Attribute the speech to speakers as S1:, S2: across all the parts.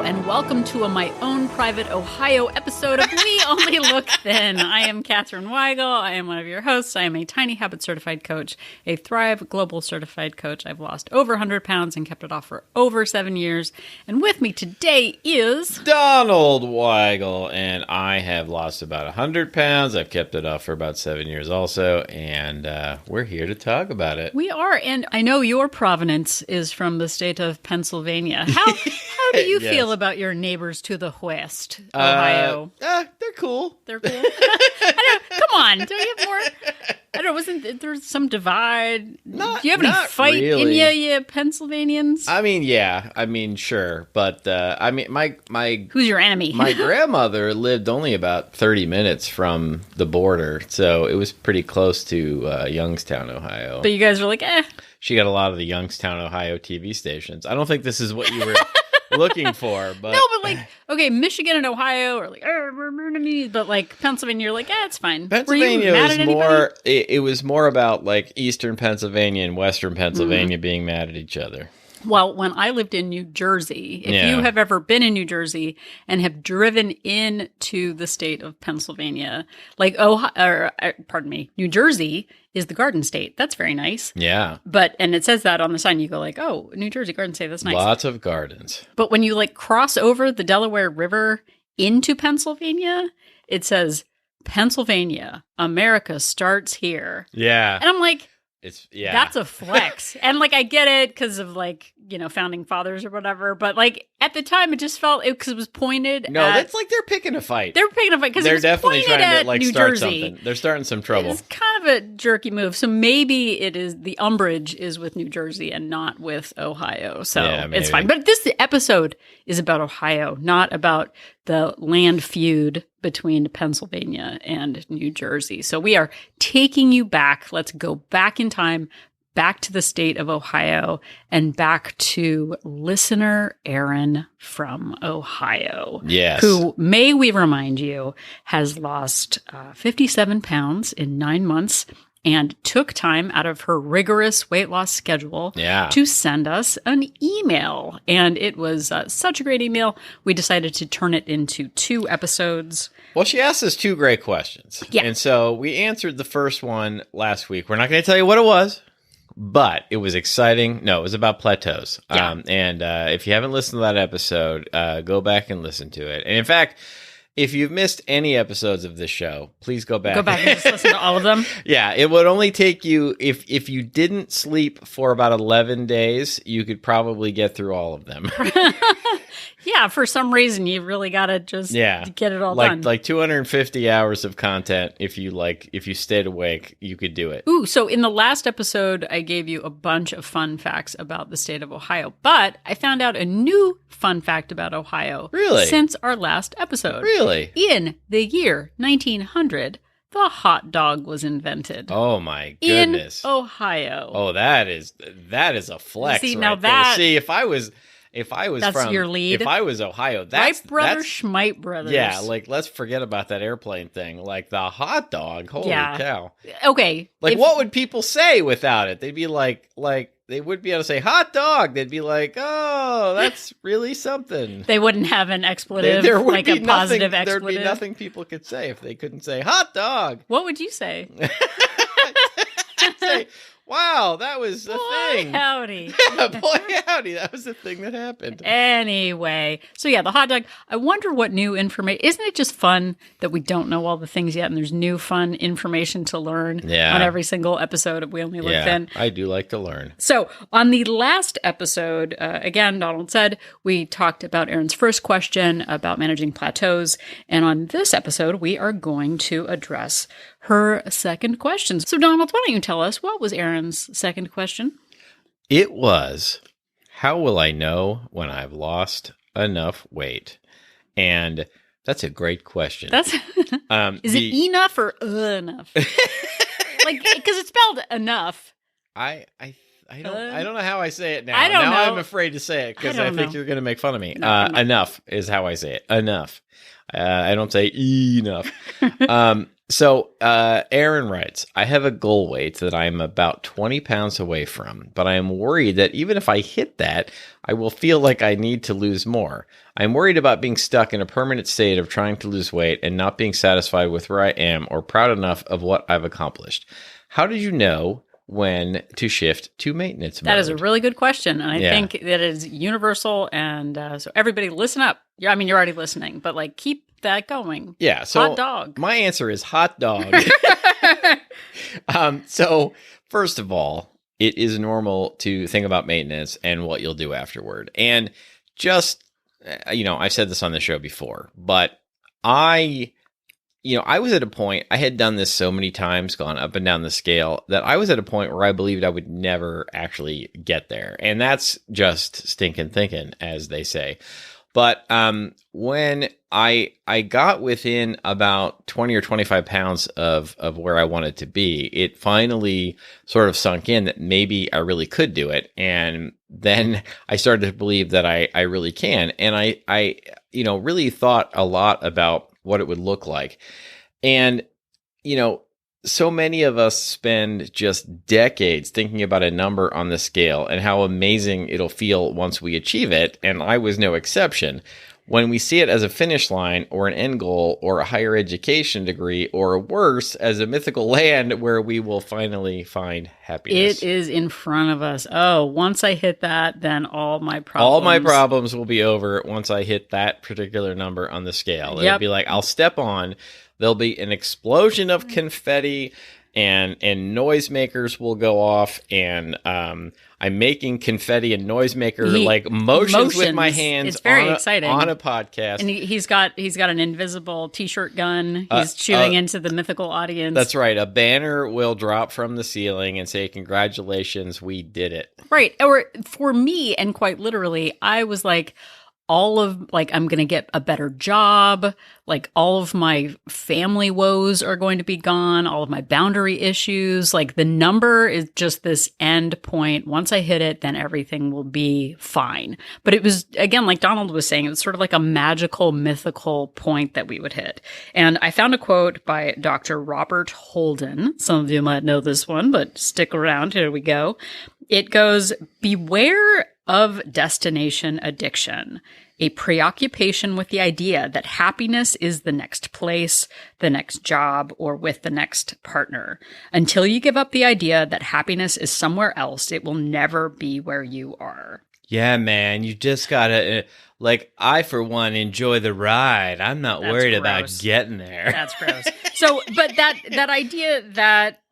S1: and welcome to My Own Private Ohio episode of We Only Look Thin. I am Katherine Weigel. I am one of your hosts. I am a Tiny Habit certified coach, a Thrive Global certified coach. I've lost over 100 pounds and kept it off for over 7 years. And with me today is...
S2: Donald Weigel, and I have lost about 100 pounds. I've kept it off for about 7 years also, and we're here to talk about it.
S1: We are, and I know your provenance is from the state of Pennsylvania. How do you feel about your neighbors to the west, Ohio?
S2: They're cool.
S1: They're cool. I don't, come on, don't you have more? I don't know. Wasn't there some divide? Do you have any fight
S2: really.
S1: in you Pennsylvanians?
S2: I mean, yeah. I mean, sure, but I mean, my
S1: who's your enemy?
S2: My grandmother lived only about 30 minutes from the border, so it was pretty close to Youngstown, Ohio.
S1: But you guys were like, eh.
S2: She got a lot of the Youngstown, Ohio TV stations. I don't think this is what you were looking for, but
S1: no, but like, okay, Michigan and Ohio are like, we're enemies, but like Pennsylvania, you're like, it's fine.
S2: Pennsylvania was more. It was more about like Eastern Pennsylvania and Western Pennsylvania being mad at each other.
S1: Well, when I lived in New Jersey, if you have ever been in New Jersey and have driven into the state of Pennsylvania, like New Jersey is the Garden State. That's very nice.
S2: Yeah.
S1: And it says that on the sign. You go like, oh, New Jersey Garden State. That's nice.
S2: Lots of gardens.
S1: But when you like cross over the Delaware River into Pennsylvania, it says Pennsylvania, America starts here.
S2: Yeah.
S1: And I'm like,
S2: that's
S1: a flex. And like, I get it because of like, founding fathers or whatever. But like at the time, it just felt because it was pointed.
S2: No, that's like they're picking a fight.
S1: They're picking a fight because
S2: they're definitely trying to like
S1: New
S2: start
S1: Jersey.
S2: something. They're starting some trouble.
S1: It's kind of a jerky move. So maybe it is the umbrage is with New Jersey and not with Ohio. So it's fine. But this episode is about Ohio, not about the land feud between Pennsylvania and New Jersey. So we are taking you back. Let's go back in time, back to the state of Ohio and back to listener Aaron from Ohio.
S2: Yes.
S1: Who, may we remind you, has lost 57 pounds in 9 months and took time out of her rigorous weight loss schedule to send us an email. And it was such a great email, we decided to turn it into 2 episodes.
S2: Well, she asked us 2 great questions.
S1: Yeah.
S2: And so we answered the first one last week. We're not going to tell you what it was, but it was exciting. No, it was about plateaus.
S1: Yeah.
S2: And if you haven't listened to that episode, go back and listen to it. And in fact, if you've missed any episodes of this show, please go back.
S1: Go back and just listen to all of them.
S2: Yeah, it would only take you, if you didn't sleep for about 11 days, you could probably get through all of them.
S1: Yeah, for some reason, you really got to just get it all done.
S2: Like 250 hours of content, if you stayed awake, you could do it.
S1: Ooh, so in the last episode, I gave you a bunch of fun facts about the state of Ohio, but I found out a new fun fact about Ohio.
S2: Really?
S1: Since our last episode.
S2: Really?
S1: In the year 1900, the hot dog was invented.
S2: Oh my goodness.
S1: In Ohio.
S2: Oh, that is a flex.
S1: See,
S2: right
S1: now
S2: there.
S1: that...
S2: See, if I was
S1: that's
S2: from
S1: your lead.
S2: If I was Ohio,
S1: Wright brothers, Schmite brothers.
S2: Yeah, like let's forget about that airplane thing. Like the hot dog. Holy cow.
S1: Okay.
S2: Like what would people say without it? They'd be like they wouldn't be able to say hot dog. They'd be like, oh, that's really something.
S1: They wouldn't have an expletive,
S2: there would
S1: like
S2: be
S1: a positive
S2: nothing,
S1: expletive.
S2: There'd be nothing people could say if they couldn't say hot dog.
S1: What would you say?
S2: I'd say, wow, that was a thing.
S1: Howdy.
S2: Yeah, boy, howdy. That was the thing that happened.
S1: Anyway. So yeah, the hot dog. I wonder what new information. Isn't it just fun that we don't know all the things yet and there's new fun information to learn on every single episode of We Only Look Thin?
S2: I do like to learn.
S1: So on the last episode, again, Donald said, we talked about Aaron's first question about managing plateaus. And on this episode, we are going to address her second question. So Donald, why don't you tell us, what was Aaron's second question?
S2: It was, how will I know when I've lost enough weight? And that's a great question.
S1: That's is it enough or enough? Like, because it's spelled enough.
S2: I don't know how I say it now.
S1: I don't know.
S2: I'm afraid to say it because I think you're going to make fun of me.
S1: No,
S2: enough is how I say it. Enough. I don't say enough. So Aaron writes, I have a goal weight that I'm about 20 pounds away from, but I am worried that even if I hit that, I will feel like I need to lose more. I'm worried about being stuck in a permanent state of trying to lose weight and not being satisfied with where I am or proud enough of what I've accomplished. How did you know when to shift to maintenance mode?
S1: That is a really good question. And I think that is universal. And so everybody listen up. Yeah, I mean, you're already listening, but like keep that going.
S2: Yeah. So
S1: hot dog.
S2: My answer is hot dog. So first of all, it is normal to think about maintenance and what you'll do afterward. And just, I've said this on the show before, but I was at a point, I had done this so many times, gone up and down the scale, that I was at a point where I believed I would never actually get there. And that's just stinking thinking, as they say. But when I got within about 20 or 25 pounds of where I wanted to be, it finally sort of sunk in that maybe I really could do it. And then I started to believe that I really can. And I really thought a lot about what it would look like. And, so many of us spend just decades thinking about a number on the scale and how amazing it'll feel once we achieve it. And I was no exception. When we see it as a finish line or an end goal or a higher education degree or worse, as a mythical land where we will finally find happiness.
S1: It is in front of us. Oh, once I hit that, then all my problems
S2: will be over once I hit that particular number on the scale. It'll be like, I'll step on, there'll be an explosion of confetti and noisemakers will go off, and I'm making confetti and noisemaker motions with my hands.
S1: It's very exciting
S2: on a podcast.
S1: And he's got an invisible t-shirt gun. He's shooting into the mythical audience.
S2: That's right. A banner will drop from the ceiling and say, "Congratulations, we did it."
S1: Right. Or for me, and quite literally, I was like, I'm going to get a better job. Like all of my family woes are going to be gone. All of my boundary issues. Like the number is just this end point. Once I hit it, then everything will be fine. But it was, again, like Donald was saying, it was sort of like a magical, mythical point that we would hit. And I found a quote by Dr. Robert Holden. Some of you might know this one, but stick around. Here we go. It goes, beware of destination addiction, a preoccupation with the idea that happiness is the next place, the next job, or with the next partner. Until you give up the idea that happiness is somewhere else, it will never be where you are.
S2: Yeah, man, you just gotta, I, for one, enjoy the ride. I'm not worried about getting there.
S1: That's gross. So, but that idea that,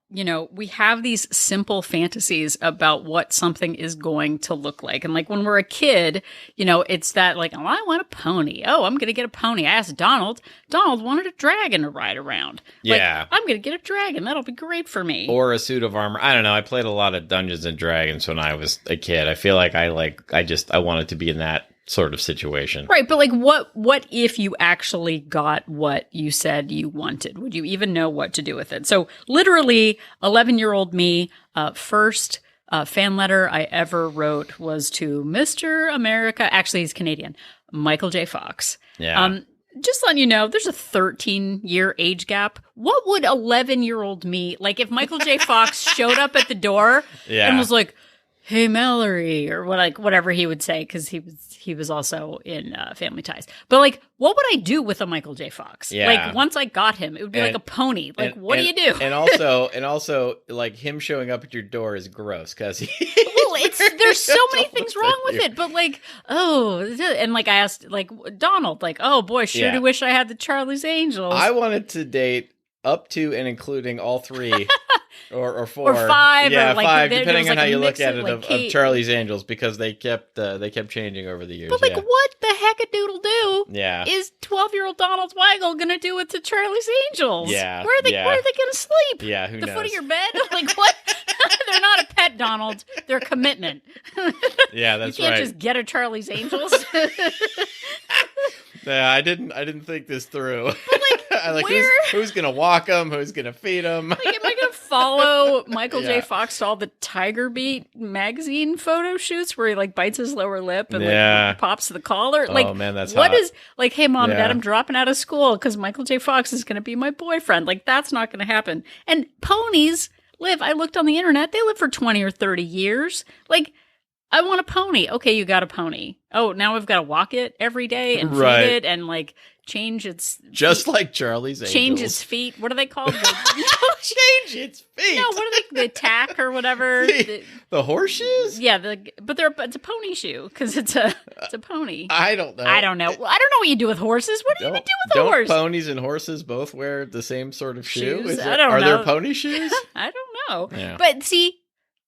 S1: we have these simple fantasies about what something is going to look like. And like when we're a kid, it's that like, oh, I want a pony. Oh, I'm going to get a pony. I asked Donald. Donald wanted a dragon to ride around.
S2: Yeah.
S1: I'm going to get a dragon. That'll be great for me.
S2: Or a suit of armor. I don't know. I played a lot of Dungeons and Dragons when I was a kid. I feel like I wanted to be in that sort of situation.
S1: Right, but like what if you actually got what you said you wanted? Would you even know what to do with it? So literally 11-year-old me, first fan letter I ever wrote was to Mr. America. Actually, he's Canadian. Michael J. Fox.
S2: Yeah.
S1: Just letting you know, there's a 13-year age gap. What would 11-year-old me, like if Michael J. Fox showed up at the door and was like, "Hey, Mallory," or whatever he would say, because he was also in Family Ties. But like, what would I do with a Michael J. Fox?
S2: Yeah.
S1: Like once I got him, it would be like a pony. Like, what do you do?
S2: And also, like him showing up at your door is gross because
S1: there's so many things wrong with it. But like, and like I asked like Donald, like, oh boy, sure do wish I had the Charlie's Angels.
S2: I wanted to date up to and including all three. Or four,
S1: or five,
S2: yeah,
S1: or like
S2: five, depending on how you look at it,
S1: of
S2: Charlie's Angels, because they kept changing over the years.
S1: But like, what the heck a doodle do?
S2: Yeah,
S1: is 12-year-old Donald Weigel gonna do with the Charlie's Angels?
S2: Yeah,
S1: where are they gonna sleep?
S2: Yeah, who knows?
S1: The foot of your bed? Like what? They're not a pet, Donald. They're a commitment.
S2: Yeah, that's right.
S1: You can't just get a Charlie's Angels.
S2: Yeah, I didn't think this through.
S1: But like,
S2: who's gonna walk them? Who's gonna feed them?
S1: Like, am I gonna follow Michael J. Fox to all the Tiger Beat magazine photo shoots where he like bites his lower lip and like pops the collar? Like,
S2: man, that's
S1: what
S2: hot.
S1: is like, hey, mom and dad, I'm dropping out of school because Michael J. Fox is going to be my boyfriend. Like, that's not going to happen. And ponies live, I looked on the internet, they live for 20 or 30 years. Like, I want a pony. Okay, you got a pony. Oh, now I've got to walk it every day and feed it and like change its
S2: just feet. Like Charlie's Angels.
S1: Change its feet. What are they called?
S2: Change its feet.
S1: No, what are they? The tack or whatever.
S2: The horseshoes?
S1: Yeah, but it's a pony shoe because it's a pony.
S2: I don't know.
S1: I don't know what you do with horses. What do you even do with a horse?
S2: Don't ponies and horses both wear the same sort of shoe?
S1: I don't know.
S2: Are there pony shoes?
S1: I don't know.
S2: Yeah.
S1: But see,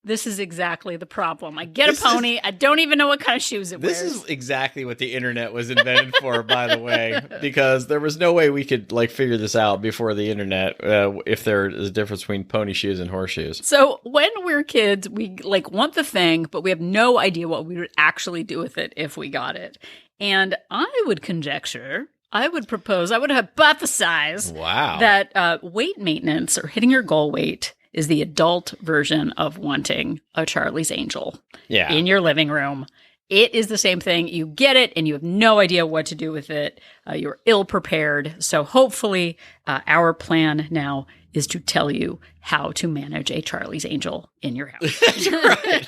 S1: this is exactly the problem. I get a pony. I don't even know what kind of shoes it wears.
S2: This is exactly what the internet was invented for, by the way, because there was no way we could like figure this out before the internet if there is a difference between pony shoes and horseshoes.
S1: So when we're kids, we like want the thing, but we have no idea what we would actually do with it if we got it. And I would conjecture, I would propose, I would hypothesize that weight maintenance or hitting your goal weight is the adult version of wanting a Charlie's Angel in your living room. It is the same thing. You get it and you have no idea what to do with it. You're ill prepared. So hopefully our plan now is to tell you how to manage a Charlie's Angel in your house.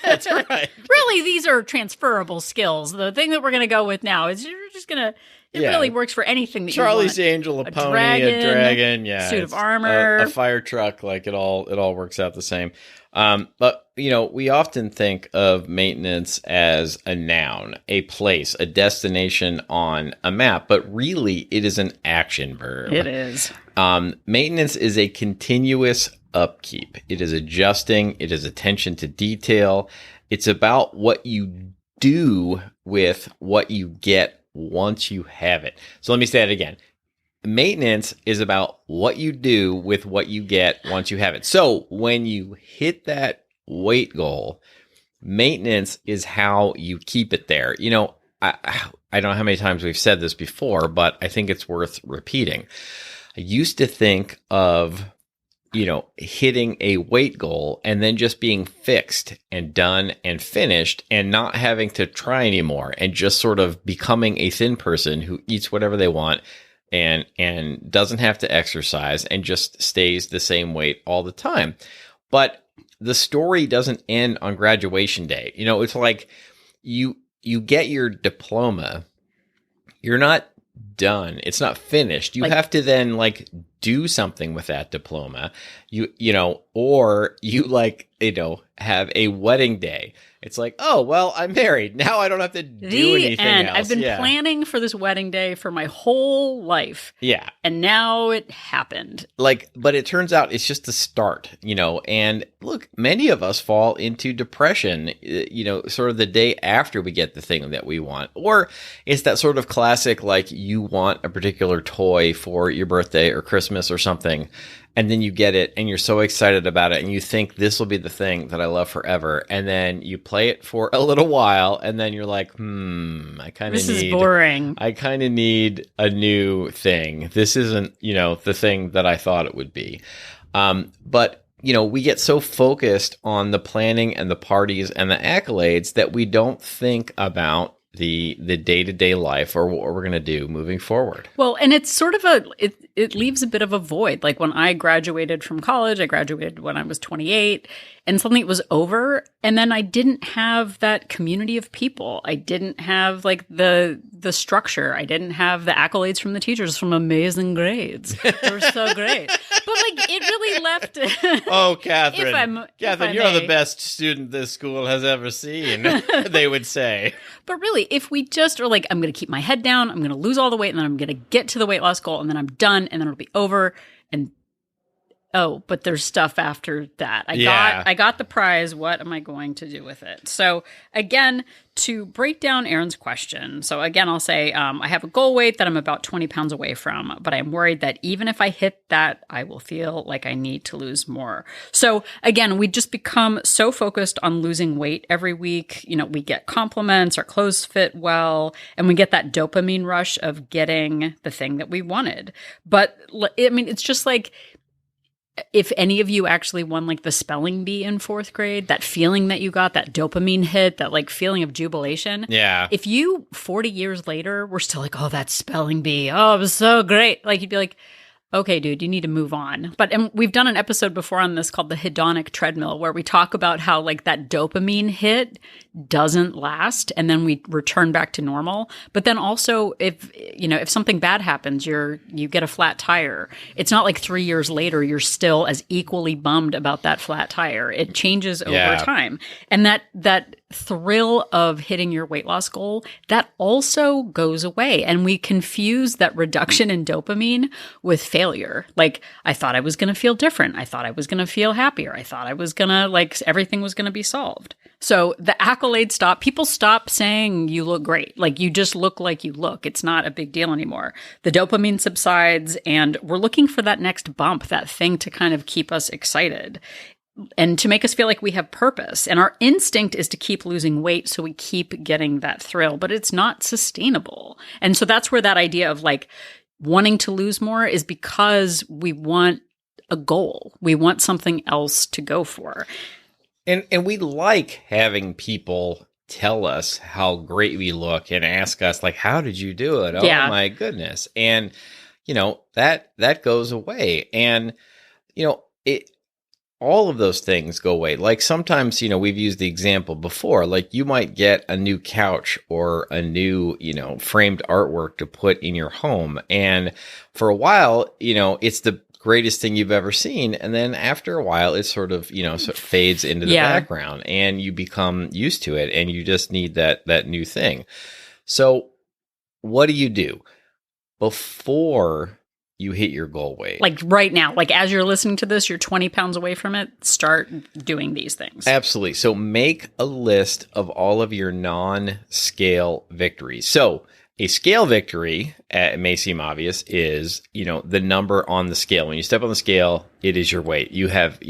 S2: That's right.
S1: Really, these are transferable skills. The thing that we're going to go with now is you're just going to It really works for anything that
S2: Charlie's
S1: you want.
S2: Angel, a pony, a dragon,
S1: suit of armor,
S2: a fire truck. Like it all works out the same. But we often think of maintenance as a noun, a place, a destination on a map, but really it is an action verb.
S1: It is.
S2: Maintenance is a continuous upkeep. It is adjusting. It is attention to detail. It's about what you do with what you get once you have it. So let me say that again. Maintenance is about what you do with what you get once you have it. So when you hit that weight goal, maintenance is how you keep it there. I don't know how many times we've said this before, but I think it's worth repeating. I used to think of hitting a weight goal and then just being fixed and done and finished and not having to try anymore and just sort of becoming a thin person who eats whatever they want and doesn't have to exercise and just stays the same weight all the time. But the story doesn't end on graduation day. It's like you get your diploma. You're not done. It's not finished. You have to then do something with that diploma. Or you have a wedding day. It's like, oh, well, I'm married. Now I don't have to do anything else.
S1: I've been planning for this wedding day for my whole life.
S2: Yeah.
S1: And now it happened.
S2: But it turns out it's just the start, and look, many of us fall into depression, sort of the day after we get the thing that we want. Or it's that sort of classic, you want a particular toy for your birthday or Christmas or something. And then you get it and you're so excited about it and you think this will be the thing that I love forever. And then you play it for a little while and then you're like, this is
S1: boring.
S2: I kind of need a new thing. This isn't, the thing that I thought it would be. But we get so focused on the planning and the parties and the accolades that we don't think about the day-to-day life or what we're going to do moving forward.
S1: Well, and it's sort of it leaves a bit of a void. Like when I graduated from college, I graduated when I was 28 and suddenly it was over. And then I didn't have that community of people. I didn't have the structure. I didn't have the accolades from the teachers from amazing grades. They were so great. But it really left.
S2: Oh, Catherine. Catherine, you're the best student this school has ever seen, they would say.
S1: But really, if we just are I'm going to keep my head down, I'm going to lose all the weight, and then I'm going to get to the weight loss goal, and then I'm done, and then it'll be over. And but there's stuff after that. I got the prize. What am I going to do with it? So again, to break down Aaron's question. So again, I'll say I have a goal weight that I'm about 20 pounds away from, but I'm worried that even if I hit that, I will feel like I need to lose more. So again, we just become so focused on losing weight every week. We get compliments, our clothes fit well, and we get that dopamine rush of getting the thing that we wanted. But it's just if any of you actually won like the spelling bee in 4th grade, that feeling that you got, that dopamine hit, that like feeling of jubilation.
S2: Yeah.
S1: If you 40 years later were still like, oh, that spelling bee, oh, it was so great. Like you'd be like, okay, dude, you need to move on. But and we've done an episode before on this called the hedonic treadmill, where we talk about how like that dopamine hit doesn't last and then we return back to normal. But then also if something bad happens, you get a flat tire, it's not like 3 years later you're still as equally bummed about that flat tire. It changes over time. And that thrill of hitting your weight loss goal, that also goes away. And we confuse that reduction in dopamine with failure. Like, I thought I was going to feel different. I thought I was going to feel happier. I thought I was going to, like, everything was going to be solved. So the accolades stop. People stop saying you look great. Like, you just look like you look. It's not a big deal anymore. The dopamine subsides and we're looking for that next bump, that thing to kind of keep us excited and to make us feel like we have purpose. And our instinct is to keep losing weight so we keep getting that thrill, but it's not sustainable. And so that's where that idea of like wanting to lose more is because we want a goal. We want something else to go for.
S2: And we like having people tell us how great we look and ask us like, how did you do it? Oh my goodness. And, that goes away. And, all of those things go away. Like sometimes, we've used the example before, like you might get a new couch or a new, framed artwork to put in your home. And for a while, it's the greatest thing you've ever seen. And then after a while, it sort of fades into the background and you become used to it and you just need that new thing. So what do you do before you hit your goal weight?
S1: Like right now, like as you're listening to this, you're 20 pounds away from it, start doing these things.
S2: Absolutely. So make a list of all of your non-scale victories. So a scale victory, it may seem obvious, is, the number on the scale. When you step on the scale, it is your weight. You have,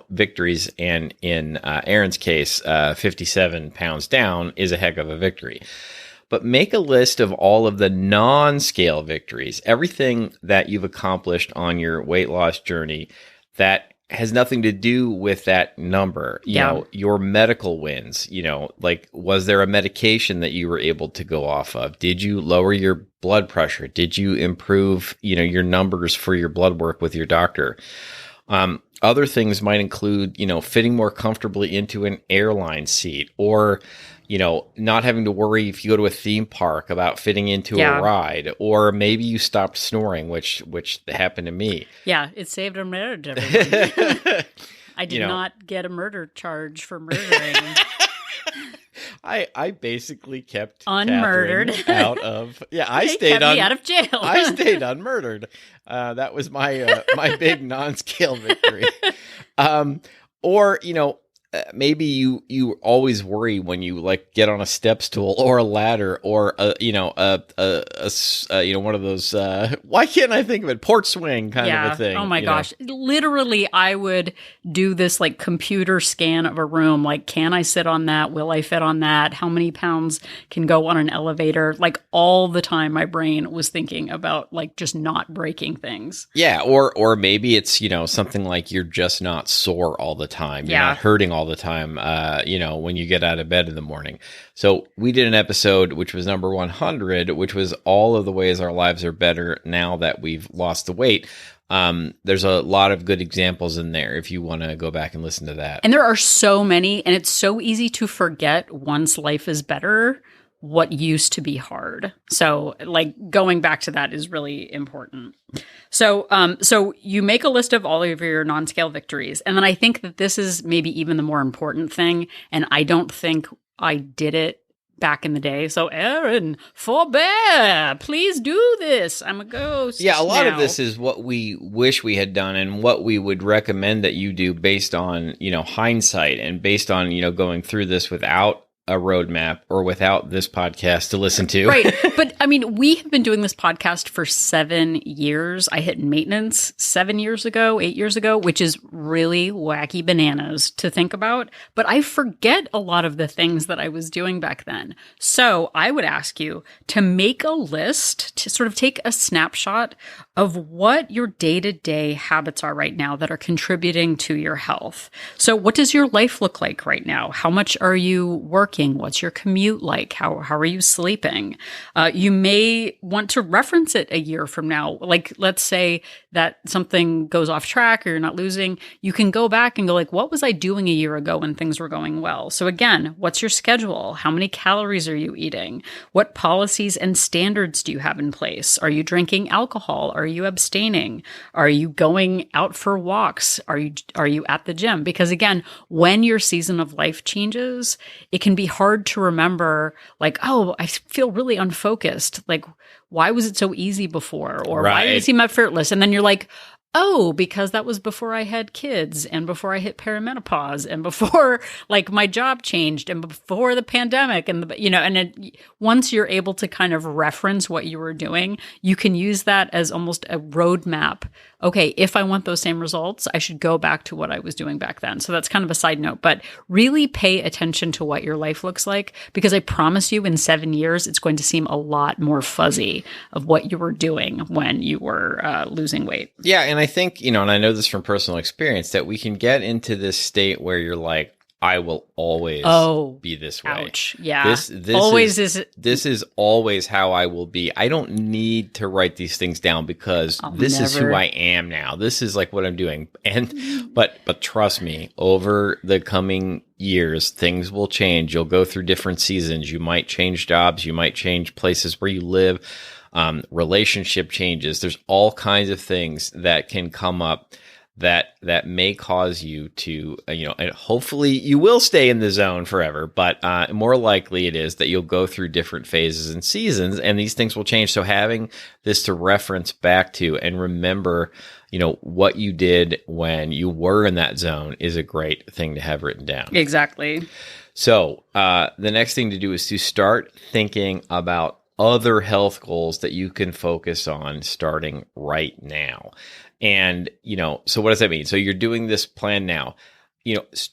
S2: victories. And in Aaron's case, 57 pounds down is a heck of a victory. But make a list of all of the non-scale victories, everything that you've accomplished on your weight loss journey that has nothing to do with that number. You know, your medical wins, like, was there a medication that you were able to go off of? Did you lower your blood pressure? Did you improve, your numbers for your blood work with your doctor? Other things might include, fitting more comfortably into an airline seat or, not having to worry if you go to a theme park about fitting into a ride, or maybe you stopped snoring, which happened to me.
S1: Yeah, it saved a marriage, everyone. I did not get a murder charge for murdering.
S2: I basically kept
S1: unmurdered
S2: Catherine out of I stayed out of jail. I stayed unmurdered. That was my my big non-scale victory. Or maybe you always worry when you like get on a step stool or a ladder or one of those why can't I think of it, porch swing kind of a thing.
S1: Oh my gosh. Literally I would do this like computer scan of a room, like, can I sit on that? Will I fit on that? How many pounds can go on an elevator? Like all the time my brain was thinking about like just not breaking things.
S2: Yeah, or maybe it's something like you're just not sore all the time. You're not hurting all the time, when you get out of bed in the morning. So we did an episode, which was number 100, which was all of the ways our lives are better now that we've lost the weight. There's a lot of good examples in there if you want to go back and listen to that.
S1: And there are so many, and it's so easy to forget once life is better what used to be hard. So like going back to that is really important. So you make a list of all of your non-scale victories. And then I think that this is maybe even the more important thing. And I don't think I did it back in the day. So Aaron, forbear, please do this. I'm a ghost.
S2: Yeah, a lot of this is what we wish we had done and what we would recommend that you do based on, hindsight and based on, going through this without a roadmap or without this podcast to listen to.
S1: Right. But I mean, we have been doing this podcast for 7 years. I hit maintenance 8 years ago, which is really wacky bananas to think about. But I forget a lot of the things that I was doing back then. So I would ask you to make a list, to sort of take a snapshot of what your day-to-day habits are right now that are contributing to your health. So what does your life look like right now? How much are you working? What's your commute like? How are you sleeping? You may want to reference it a year from now. Like, let's say that something goes off track or you're not losing. You can go back and go like, what was I doing a year ago when things were going well? So again, what's your schedule? How many calories are you eating? What policies and standards do you have in place? Are you drinking alcohol? Are you abstaining? Are you going out for walks? Are you at the gym? Because again, when your season of life changes, it can be hard to remember like, oh, I feel really unfocused. Like, why was it so easy before? Or why did it seem effortless? And then you're like, oh, because that was before I had kids and before I hit perimenopause and before like my job changed and before the pandemic once you're able to kind of reference what you were doing, you can use that as almost a roadmap. Okay, if I want those same results, I should go back to what I was doing back then. So that's kind of a side note, but really pay attention to what your life looks like, because I promise you in 7 years, it's going to seem a lot more fuzzy of what you were doing when you were losing weight.
S2: Yeah. And I think, and I know this from personal experience, that we can get into this state where you're like, I will always be this way.
S1: Ouch. Yeah.
S2: This is always how I will be. I don't need to write these things down because this is who I am now. This is like what I'm doing. But trust me, over the coming years, things will change. You'll go through different seasons. You might change jobs. You might change places where you live. Relationship changes. There's all kinds of things that can come up that may cause you to, and hopefully you will stay in the zone forever, but more likely it is that you'll go through different phases and seasons, and these things will change. So having this to reference back to and remember, what you did when you were in that zone is a great thing to have written down.
S1: Exactly.
S2: So the next thing to do is to start thinking about other health goals that you can focus on starting right now. And, so what does that mean? So you're doing this plan now,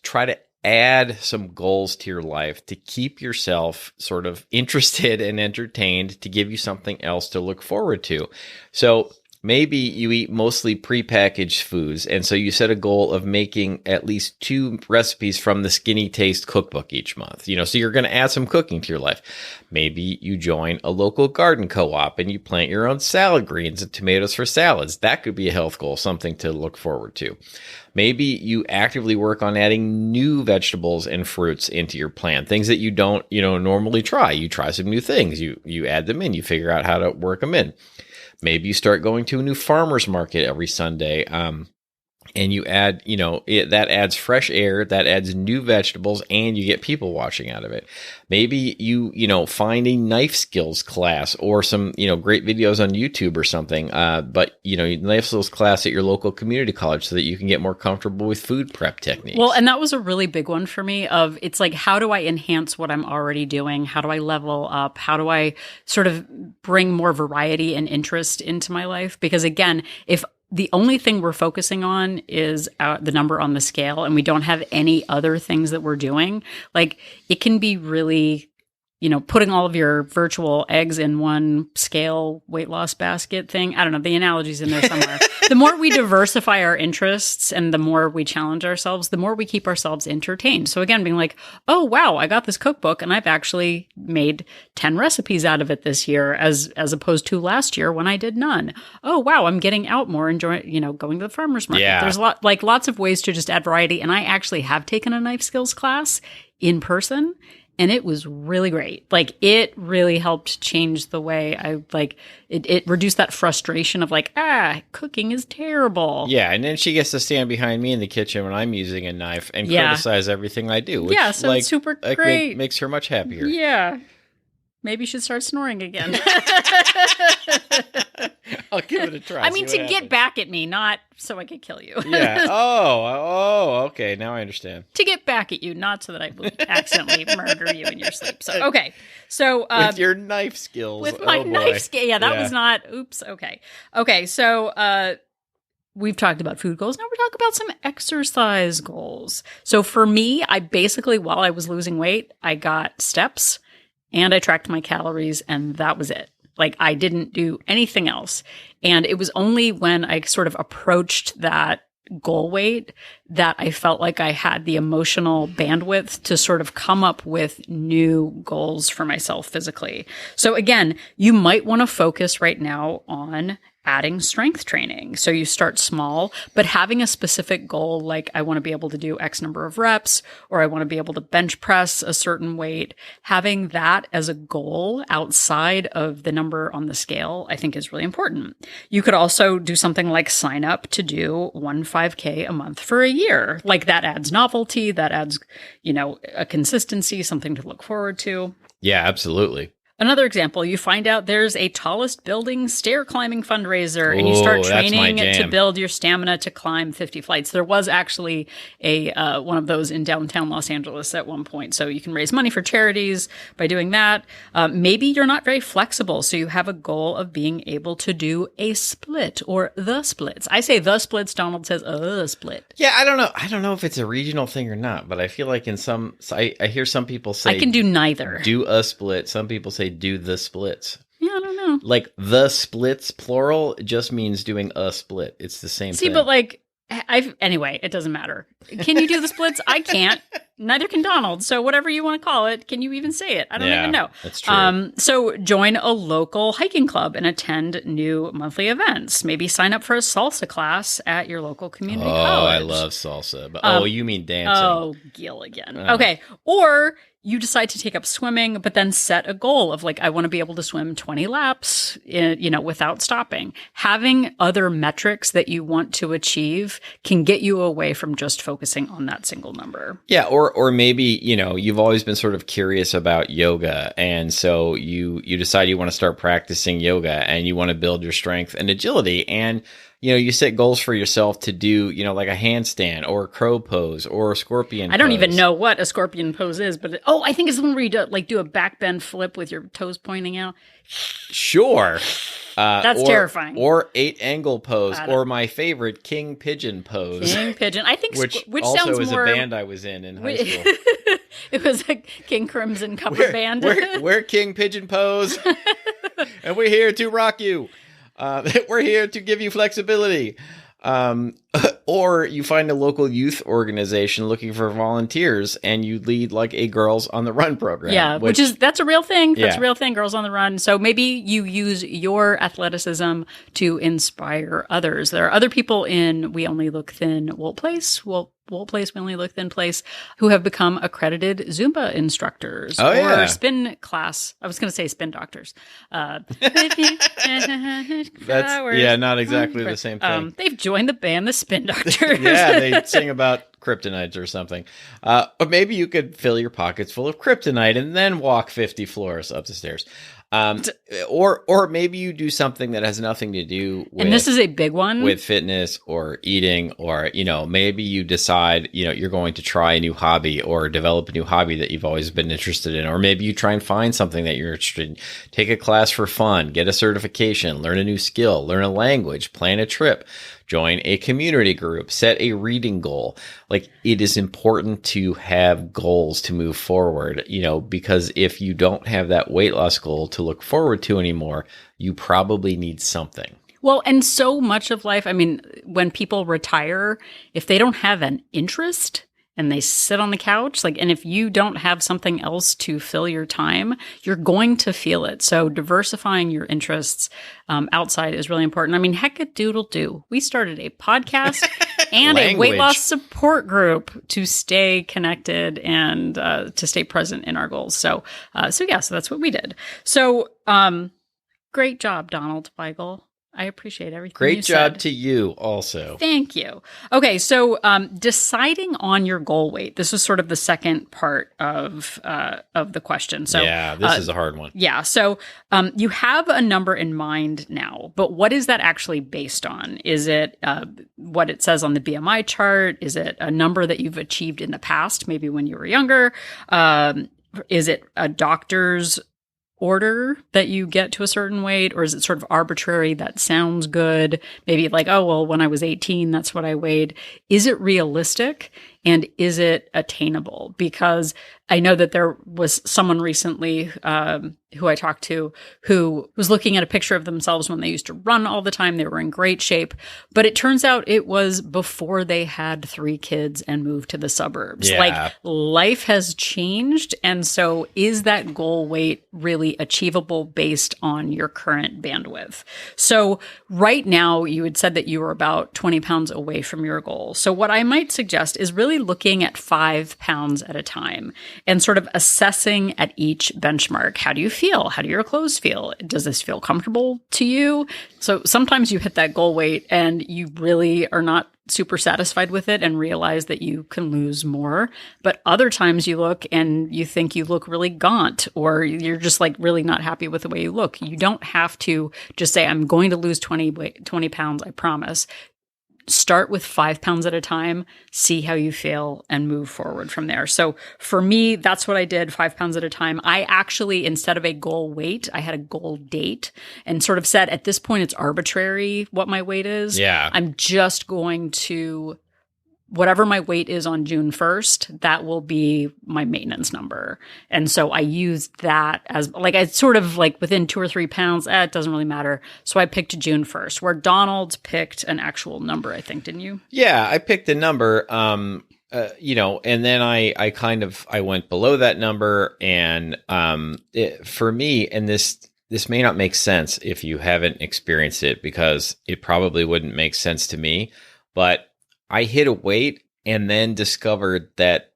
S2: try to add some goals to your life to keep yourself sort of interested and entertained, to give you something else to look forward to. So maybe you eat mostly prepackaged foods, and so you set a goal of making at least 2 recipes from the Skinny Taste cookbook each month. So you're going to add some cooking to your life. Maybe you join a local garden co-op and you plant your own salad greens and tomatoes for salads. That could be a health goal, something to look forward to. Maybe you actively work on adding new vegetables and fruits into your plan, things that you don't, normally try. You try some new things. You add them in. You figure out how to work them in. Maybe you start going to a new farmer's market every Sunday, and you add, that adds fresh air, that adds new vegetables, and you get people watching out of it. Maybe you find a knife skills class or some, great videos on YouTube or something, but, knife skills class at your local community college so that you can get more comfortable with food prep techniques.
S1: Well, and that was a really big one for me it's like, how do I enhance what I'm already doing? How do I level up? How do I sort of bring more variety and interest into my life? Because again, if the only thing we're focusing on is the number on the scale and we don't have any other things that we're doing, like it can be really, putting all of your virtual eggs in one scale weight loss basket thing. I don't know. The analogy's in there somewhere. The more we diversify our interests and the more we challenge ourselves, the more we keep ourselves entertained. So again, being like, oh, wow, I got this cookbook and I've actually made 10 recipes out of it this year as opposed to last year when I did none. Oh, wow, I'm getting out more, enjoying, going to the farmer's market.
S2: Yeah.
S1: There's lots of ways to just add variety. And I actually have taken a knife skills class in person. And it was really great. Like, it really helped change the way it reduced that frustration of cooking is terrible.
S2: Yeah. And then she gets to stand behind me in the kitchen when I'm using a knife and criticize everything I do. Which,
S1: so it's super great.
S2: Makes her much happier.
S1: Yeah. maybe you should start snoring again.
S2: I'll give it a try.
S1: I mean, to get back at me, not so I could kill you.
S2: Yeah. Oh, okay. Now I understand.
S1: To get back at you, not so that I would accidentally murder you in your sleep. So, okay. So,
S2: with your knife skills.
S1: With my knife skills. Yeah, that was not, oops. Okay. Okay. So, we've talked about food goals. Now we're talking about some exercise goals. So for me, I basically, while I was losing weight, I got steps and I tracked my calories, and that was it. Like, I didn't do anything else. And it was only when I sort of approached that goal weight that I felt like I had the emotional bandwidth to sort of come up with new goals for myself physically. So again, you might want to focus right now on adding strength training. So you start small, but having a specific goal, like I want to be able to do X number of reps, or I want to be able to bench press a certain weight, having that as a goal outside of the number on the scale, I think is really important. You could also do something like sign up to do 1 5K a month for a year. Like, that adds novelty, that adds, a consistency, something to look forward to.
S2: Yeah, absolutely.
S1: Another example, you find out there's a tallest building stair climbing fundraiser, and you start training to build your stamina to climb 50 flights. There was actually a one of those in downtown Los Angeles at one point. So you can raise money for charities by doing that. Maybe you're not very flexible, so you have a goal of being able to do a split or the splits. I say the splits. Donald says split.
S2: Yeah, I don't know. I don't know if it's a regional thing or not, but I feel like I hear some people say
S1: I can do neither.
S2: Do a split. Some people say do the splits.
S1: Yeah, I don't know.
S2: Like, the splits, plural, just means doing a split. It's the same thing.
S1: But like, anyway, it doesn't matter. Can you do the splits? I can't. Neither can Donald. So whatever you want to call it, can you even say it? I don't even know.
S2: That's true.
S1: So join a local hiking club and attend new monthly events. Maybe sign up for a salsa class at your local community college.
S2: Oh, I love salsa. But you mean dancing.
S1: Oh, Gil again. Okay. Or you decide to take up swimming, but then set a goal of like, I want to be able to swim 20 laps, without stopping. Having other metrics that you want to achieve can get you away from just focusing on that single number.
S2: Yeah. Or maybe, you've always been sort of curious about yoga. And so you decide you want to start practicing yoga and you want to build your strength and agility. And you set goals for yourself to do, like a handstand or a crow pose or a scorpion pose.
S1: I don't even know what a scorpion pose is, but I think it's the one where you do a back bend flip with your toes pointing out.
S2: Sure.
S1: That's terrifying.
S2: Or 8-angle pose, or my favorite, king pigeon pose.
S1: King pigeon. I think
S2: which
S1: also
S2: sounds
S1: is
S2: a band I was in high school.
S1: It was a King Crimson cover band.
S2: We're King Pigeon Pose, and we're here to rock you. We're here to give you flexibility. Or you find a local youth organization looking for volunteers and you lead like a Girls on the Run program.
S1: Yeah, that's a real thing. That's a real thing, Girls on the Run. So maybe you use your athleticism to inspire others. There are other people in We Only Look Thin Wool Place, We Only Look Thin Place, who have become accredited Zumba instructors or spin class. I was going to say spin doctors.
S2: That's not exactly the same thing.
S1: They've joined the band, the Spin Doctors.
S2: Yeah, they sing about kryptonite or something. Or maybe you could fill your pockets full of kryptonite and then walk 50 floors up the stairs. Or maybe you do something that has nothing to do with,
S1: and this is a big one,
S2: with fitness or eating, or, maybe you decide, you're going to try a new hobby or develop a new hobby that you've always been interested in. Or maybe you try and find something that you're interested in, take a class for fun, get a certification, learn a new skill, learn a language, plan a trip, join a community group, set a reading goal. Like, it is important to have goals to move forward, because if you don't have that weight loss goal to look forward to anymore, you probably need something.
S1: Well, and so much of life, I mean, when people retire, if they don't have an interest and they sit on the couch, and if you don't have something else to fill your time, you're going to feel it. So diversifying your interests outside is really important. I mean, heck-a-doodle-doo. We started a podcast and a weight loss support group to stay connected and to stay present in our goals. So that's what we did. So great job, Donald Weigel. I appreciate everything.
S2: Great job to you also.
S1: Thank you. Okay, so deciding on your goal weight. This is sort of the second part of the question. So
S2: yeah, this is a hard one.
S1: Yeah. So you have a number in mind now, but what is that actually based on? Is it what it says on the BMI chart? Is it a number that you've achieved in the past, maybe when you were younger? Is it a doctor's order that you get to a certain weight, or is it sort of arbitrary that sounds good? Maybe like, oh, well, when I was 18, that's what I weighed. Is it realistic and is it attainable? Because I know that there was someone recently who I talked to who was looking at a picture of themselves when they used to run all the time. They were in great shape, but it turns out it was before they had 3 kids and moved to the suburbs.
S2: Yeah.
S1: Like life has changed. And so is that goal weight really achievable based on your current bandwidth? So right now you had said that you were about 20 pounds away from your goal. So what I might suggest is really looking at 5 pounds at a time and sort of assessing at each benchmark. How do you feel? How do your clothes feel? Does this feel comfortable to you? So sometimes you hit that goal weight and you really are not super satisfied with it and realize that you can lose more. But other times you look and you think you look really gaunt, or you're just like really not happy with the way you look. You don't have to just say, I'm going to lose 20 pounds, I promise. Start with 5 pounds at a time, see how you feel, and move forward from there. So for me, that's what I did, 5 pounds at a time. I actually, instead of a goal weight, I had a goal date and sort of said, at this point, it's arbitrary what my weight is.
S2: Yeah.
S1: I'm just going to, whatever my weight is on June 1st, that will be my maintenance number. And so I used that as like, I sort of like within 2 or 3 pounds, it doesn't really matter. So I picked June 1st, where Donald picked an actual number, I think, didn't you?
S2: Yeah, I picked a number, and then I went below that number. And for me, and this may not make sense if you haven't experienced it, because it probably wouldn't make sense to me, but I hit a weight and then discovered that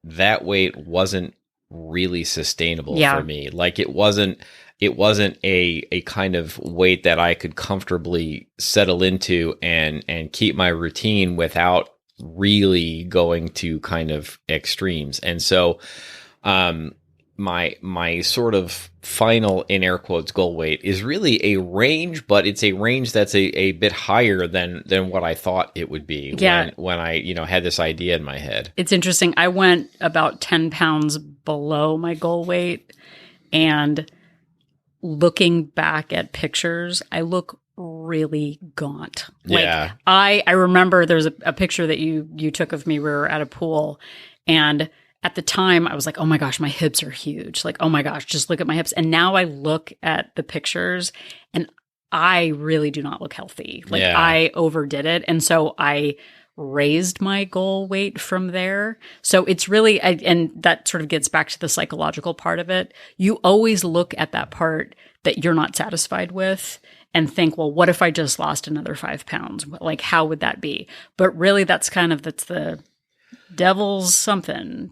S2: weight wasn't really sustainable for me. Like it wasn't a kind of weight that I could comfortably settle into and keep my routine without really going to kind of extremes. And so, my sort of final, in air quotes, goal weight is really a range, but it's a range that's a bit higher than what I thought it would be when I, had this idea in my head.
S1: It's interesting. I went about 10 pounds below my goal weight, and looking back at pictures, I look really gaunt.
S2: Yeah.
S1: Like I remember there's a picture that you took of me. We were at a pool, and at the time, I was like, oh my gosh, my hips are huge. Like, oh my gosh, just look at my hips. And now I look at the pictures and I really do not look healthy. Like I overdid it. And so I raised my goal weight from there. So it's really, and that sort of gets back to the psychological part of it. You always look at that part that you're not satisfied with and think, well, what if I just lost another 5 pounds? Like, how would that be? But really, that's the devil's something.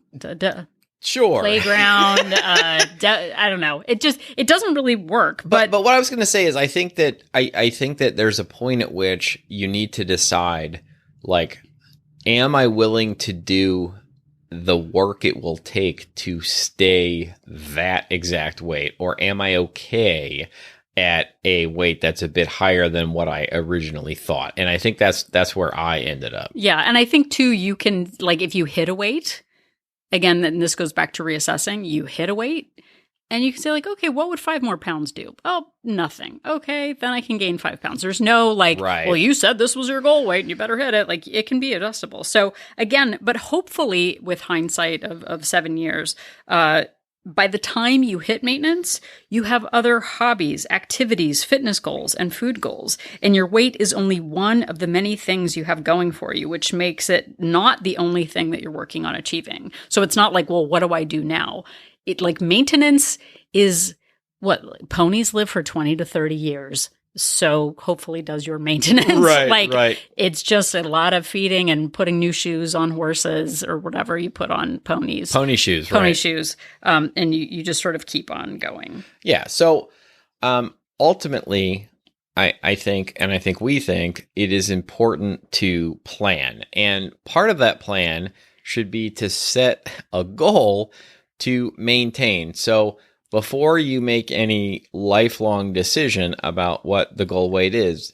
S2: Sure.
S1: Playground. I don't know. It doesn't really work. But
S2: what I was going to say is I think that there's a point at which you need to decide, like, am I willing to do the work it will take to stay that exact weight, or am I okay at a weight that's a bit higher than what I originally thought? And I think that's where I ended up.
S1: Yeah. And I think too, you can, like, if you hit a weight, again, and this goes back to reassessing, you hit a weight and you can say like, okay, what would 5 more pounds do? Oh, nothing. Okay. Then I can gain 5 pounds. There's no like, well, you said this was your goal weight and you better hit it. Like, it can be adjustable. So again, but hopefully with hindsight of 7 years, by the time you hit maintenance, you have other hobbies, activities, fitness goals, and food goals. And your weight is only one of the many things you have going for you, which makes it not the only thing that you're working on achieving. So it's not like, well, what do I do now? It like maintenance is what ponies live for 20 to 30 years. So hopefully does your maintenance.
S2: Right.
S1: It's just a lot of feeding and putting new shoes on horses or whatever you put on ponies.
S2: Pony shoes.
S1: And you just sort of keep on going.
S2: Yeah. So ultimately, I think we think it is important to plan. And part of that plan should be to set a goal to maintain. So before you make any lifelong decision about what the goal weight is,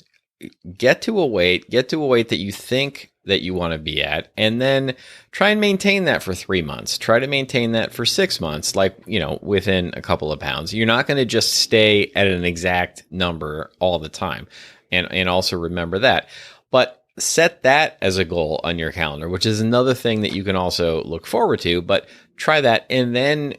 S2: get to a weight that you think that you want to be at, and then try and maintain that for 3 months. Try to maintain that for 6 months, like, within a couple of pounds. You're not going to just stay at an exact number all the time. And also remember that. But set that as a goal on your calendar, which is another thing that you can also look forward to. But try that. And then,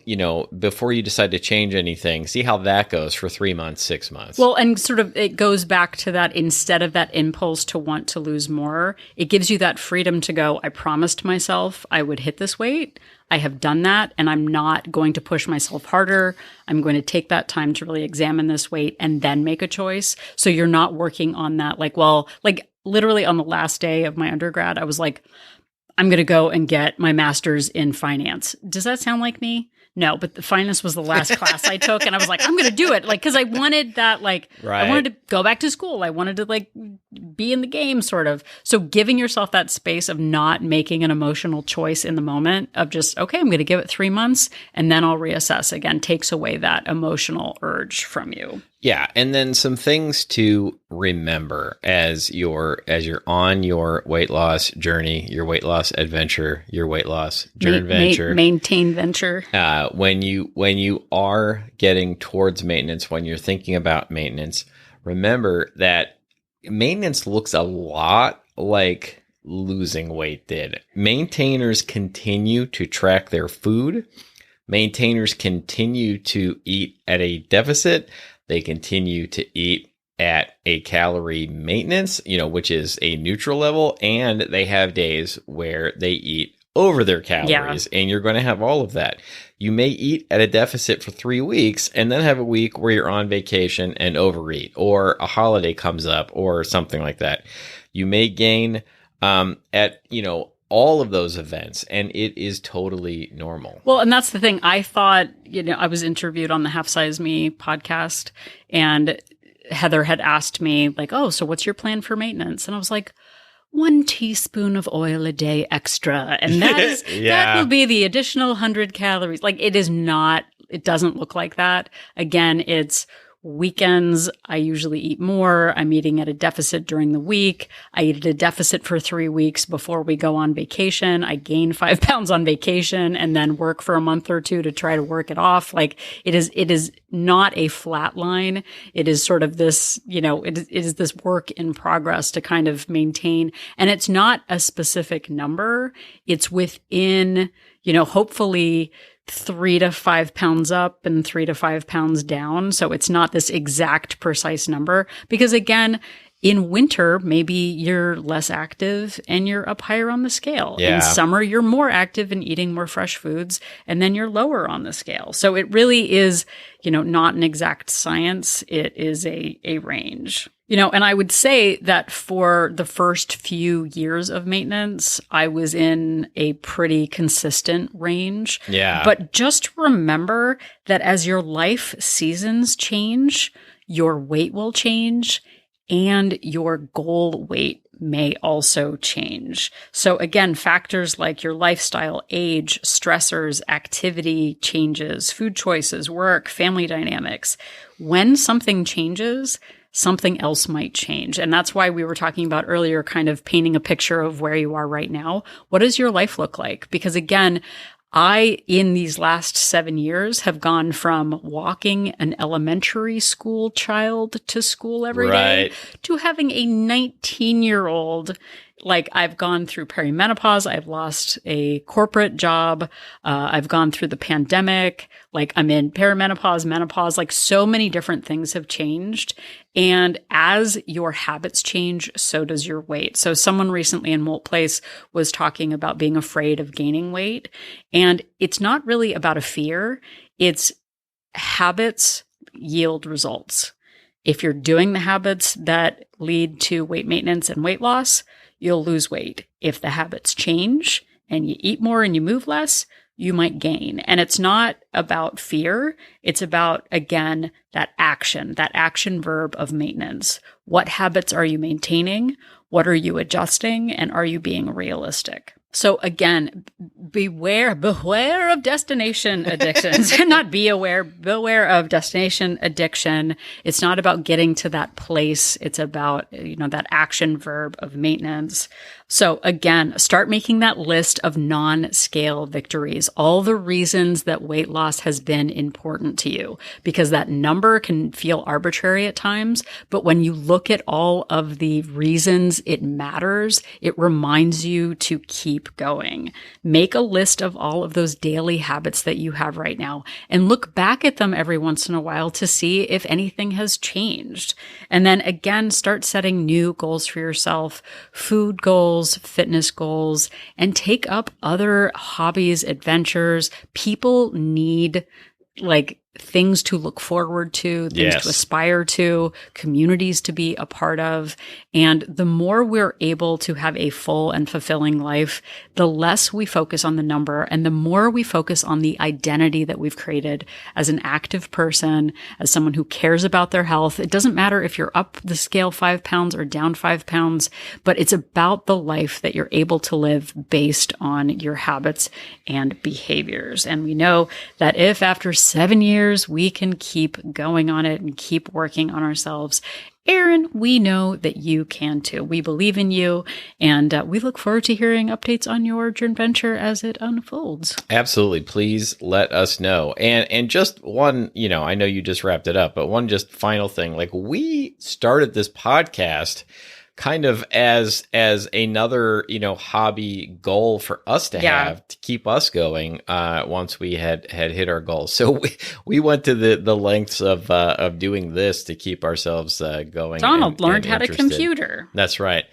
S2: before you decide to change anything, see how that goes for 3 months, 6 months.
S1: Well, and sort of it goes back to that, instead of that impulse to want to lose more, it gives you that freedom to go, I promised myself I would hit this weight. I have done that, and I'm not going to push myself harder. I'm going to take that time to really examine this weight and then make a choice. So you're not working on that. Like literally on the last day of my undergrad, I was like, I'm going to go and get my master's in finance. Does that sound like me? No, but the finance was the last class I took, and I was like, I'm going to do it. because I wanted that, right. I wanted to go back to school. I wanted to be in the game, sort of. So giving yourself that space of not making an emotional choice in the moment of just, okay, I'm going to give it 3 months and then I'll reassess again, takes away that emotional urge from you.
S2: Yeah, and then some things to remember as you're on your weight loss journey, your weight loss adventure, your weight loss venture,
S1: maintain venture.
S2: When you are getting towards maintenance, when you're thinking about maintenance, remember that maintenance looks a lot like losing weight did. Maintainers continue to track their food. Maintainers continue to eat at a deficit. They continue to eat at a calorie maintenance, which is a neutral level, and they have days where they eat over their calories, and you're going to have all of that. You may eat at a deficit for 3 weeks and then have a week where you're on vacation and overeat, or a holiday comes up or something like that. You may gain at, all of those events, and it is totally normal.
S1: Well, and that's the thing. I thought, I was interviewed on the Half Size Me podcast, and Heather had asked me oh, so what's your plan for maintenance? And I was like, 1 teaspoon of oil a day extra. And that is, that will be the additional 100 calories. It is not, it doesn't look like that. Again, it's weekends. I usually eat more. I'm eating at a deficit during the week. I eat at a deficit for 3 weeks before we go on vacation. I gain 5 pounds on vacation and then work for a month or two to try to work it off. It is not a flat line. It is sort of this, it is this work in progress to kind of maintain. And it's not a specific number. It's within, hopefully 3 to 5 pounds up and 3 to 5 pounds down. So it's not this exact precise number, because again, in winter, maybe you're less active and you're up higher on the scale. Yeah. In summer, you're more active and eating more fresh foods, and then you're lower on the scale. So it really is, not an exact science. It is a range. And I would say that for the first few years of maintenance, I was in a pretty consistent range.
S2: Yeah.
S1: But just remember that as your life seasons change, your weight will change, and your goal weight may also change. So again, factors like your lifestyle, age, stressors, activity changes, food choices, work, family dynamics. When something changes, something else might change. And that's why we were talking about earlier, kind of painting a picture of where you are right now. What does your life look like? Because again, in these last 7 years, have gone from walking an elementary school child to school every day to having a 19-year-old. I've gone through perimenopause. I've lost a corporate job. I've gone through the pandemic. I'm in perimenopause, menopause. So many different things have changed. And as your habits change, so does your weight. So someone recently in Molt Place was talking about being afraid of gaining weight. And it's not really about a fear. It's habits yield results. If you're doing the habits that lead to weight maintenance and weight loss, you'll lose weight. If the habits change and you eat more and you move less, you might gain. And it's not about fear. It's about, again, that action verb of maintenance. What habits are you maintaining? What are you adjusting? And are you being realistic? So again, beware of destination addictions. Not be aware, beware of destination addiction. It's not about getting to that place. It's about, that action verb of maintenance. So again, start making that list of non-scale victories, all the reasons that weight loss has been important to you, because that number can feel arbitrary at times. But when you look at all of the reasons it matters, it reminds you to keep going. Make a list of all of those daily habits that you have right now and look back at them every once in a while to see if anything has changed. And then again, start setting new goals for yourself, food goals, fitness goals, and take up other hobbies, adventures. People need things to look forward to, things to aspire to, communities to be a part of. And the more we're able to have a full and fulfilling life, the less we focus on the number and the more we focus on the identity that we've created as an active person, as someone who cares about their health. It doesn't matter if you're up the scale 5 pounds or down 5 pounds, but it's about the life that you're able to live based on your habits and behaviors. And we know that if after 7 years, we can keep going on it and keep working on ourselves. Erin, we know that you can too. We believe in you, and we look forward to hearing updates on your joint venture as it unfolds.
S2: Absolutely. Please let us know. And just one, I know you just wrapped it up, but one just final thing. We started this podcast kind of as another, hobby goal for us to have to keep us going once we had hit our goals. So we went to the lengths of doing this to keep ourselves going.
S1: Donald learned how to computer.
S2: That's right.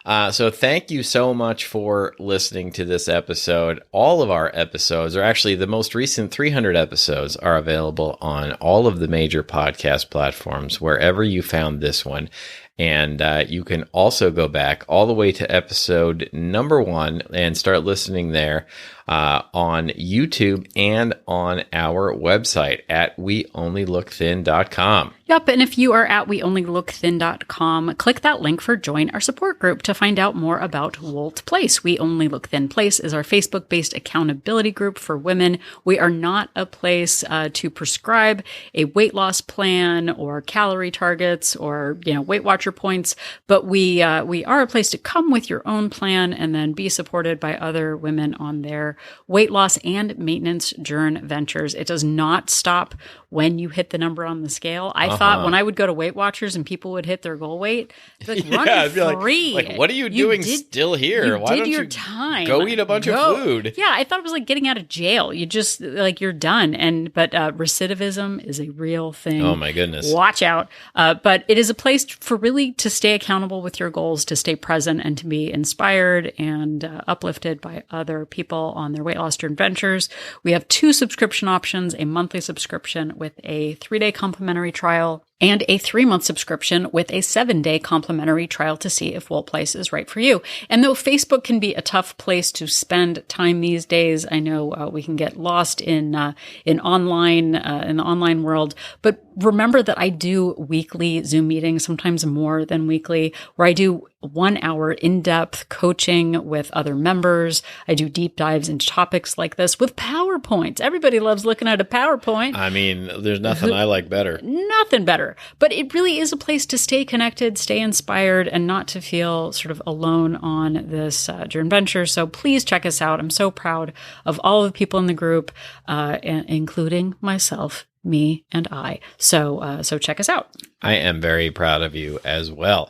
S2: So thank you so much for listening to this episode. All of our episodes, or actually the most recent 300 episodes, are available on all of the major podcast platforms, wherever you found this one. And you can also go back all the way to episode number 1 and start listening there on YouTube and on our website at weonlylookthin.com.
S1: Yep, and if you are at weonlylookthin.com, click that link for Join Our Support Group to find out more about Wolt Place. We Only Look Thin Place is our Facebook-based accountability group for women. We are not a place to prescribe a weight loss plan or calorie targets or Weight Watcher points, but we are a place to come with your own plan and then be supported by other women on their weight loss and maintenance journey ventures. It does not stop when you hit the number on the scale. I thought when I would go to Weight Watchers and people would hit their goal weight, run free.
S2: Like, what are you doing still here?
S1: Why don't you
S2: time. Go eat a bunch of food?
S1: Yeah, I thought it was like getting out of jail. You just you're done. But recidivism is a real thing.
S2: Oh my goodness!
S1: Watch out. But it is a place for really to stay accountable with your goals, to stay present, and to be inspired and uplifted by other people on their weight loss adventures. We have 2 subscription options: a monthly subscription with a 3-day complimentary trial, and a 3-month subscription with a 7-day complimentary trial to see if Wolt Place is right for you. And though Facebook can be a tough place to spend time these days, I know we can get lost in the online world. But remember that I do weekly Zoom meetings, sometimes more than weekly, where I do 1-hour in-depth coaching with other members. I do deep dives into topics like this with PowerPoints. Everybody loves looking at a PowerPoint.
S2: I mean, there's nothing I like better.
S1: Nothing better. But it really is a place to stay connected, stay inspired, and not to feel sort of alone on this journey venture. So please check us out. I'm so proud of all of the people in the group, including myself, me, and I. So check us out.
S2: I am very proud of you as well.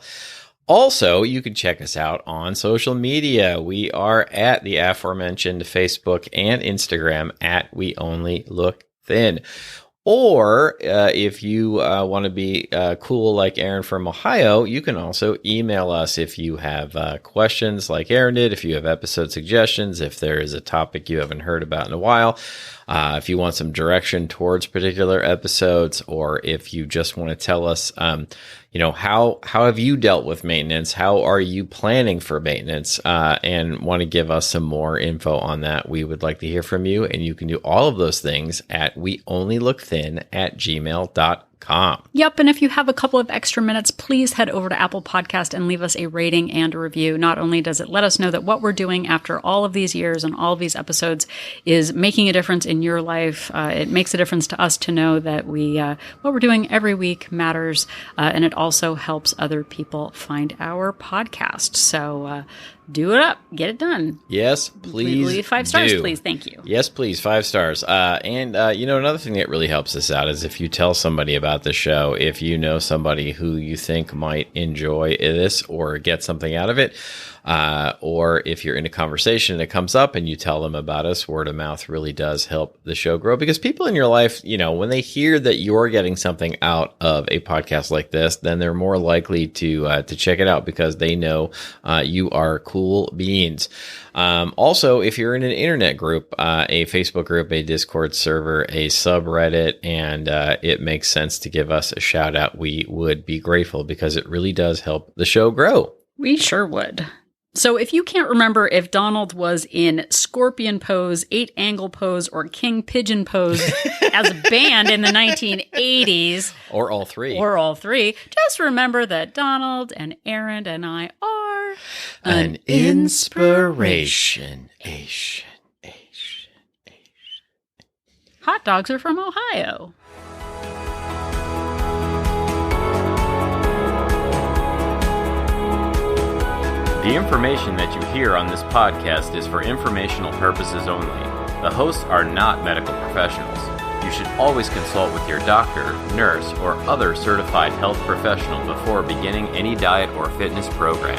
S2: Also, you can check us out on social media. We are at the aforementioned Facebook and Instagram at We Only Look Thin. Or if you want to be cool like Erin from Ohio, you can also email us if you have questions like Erin did, if you have episode suggestions, if there is a topic you haven't heard about in a while. If you want some direction towards particular episodes, or if you just want to tell us, how have you dealt with maintenance? How are you planning for maintenance? And want to give us some more info on that, we would like to hear from you. And you can do all of those things at weonlylookthin@gmail.com.
S1: Yep. And if you have a couple of extra minutes, please head over to Apple Podcast and leave us a rating and a review. Not only does it let us know that what we're doing after all of these years and all of these episodes is making a difference in your life, it makes a difference to us to know that what we're doing every week matters. And it also helps other people find our podcast. So, do it up. Get it done.
S2: Yes, please.
S1: Leave 5 stars, please. Thank you.
S2: Yes, please. 5 stars. And another thing that really helps us out is if you tell somebody about the show, if you know somebody who you think might enjoy this or get something out of it, or if you're in a conversation and it comes up and you tell them about us, word of mouth really does help the show grow, because people in your life, when they hear that you're getting something out of a podcast like this, then they're more likely to check it out because they know you are cool beans. Also, if you're in an internet group, a Facebook group, a Discord server, a subreddit, and it makes sense to give us a shout out, we would be grateful because it really does help the show grow.
S1: We sure would. So if you can't remember if Donald was in Scorpion Pose, 8-Angle Pose, or King Pigeon Pose as a band in the 1980s.
S2: Or all three.
S1: Just remember that Donald and Aaron and I are
S2: an inspiration.
S1: Hot dogs are from Ohio.
S2: The information that you hear on this podcast is for informational purposes only. The hosts are not medical professionals. You should always consult with your doctor, nurse, or other certified health professional before beginning any diet or fitness program.